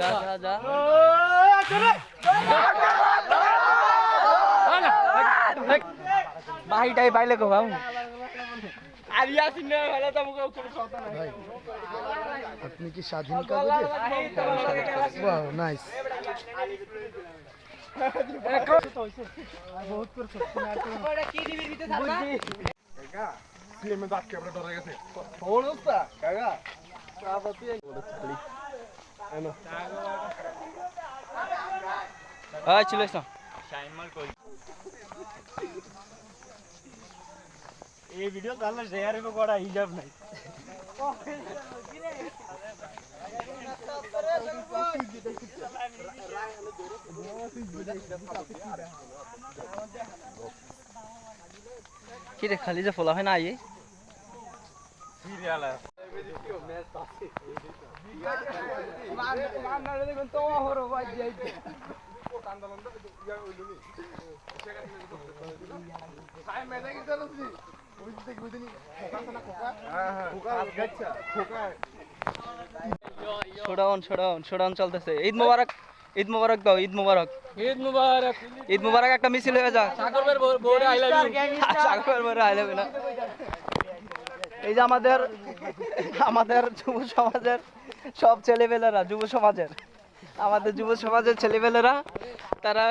যা যা যা বাহিটাই বাইলে কো বাবু আপনি কি স্বাধীন কাগজে? Wow nice. চলে এসো এই ভিডিও তাহলে শেয়ার করা হিসাব নাই কি রে খালি যে ফলা হয় না আইয়ে শোডাউন চলতেছে। ঈদ মোবারক, ঈদ মোবারক দাও, ঈদ মোবারক, ঈদ মুবারক। ঈদ মোবারক একটা মিছিল হয়ে যাক। সাগরের বউরে আই লাভ ইউ। সাগরের বউরে আই লাভ ইউ না। এই যে আমাদের যুব সমাজের সব ছেলেপেলেরা, আমাদের যুব সমাজের ছেলেপেলেরা তারা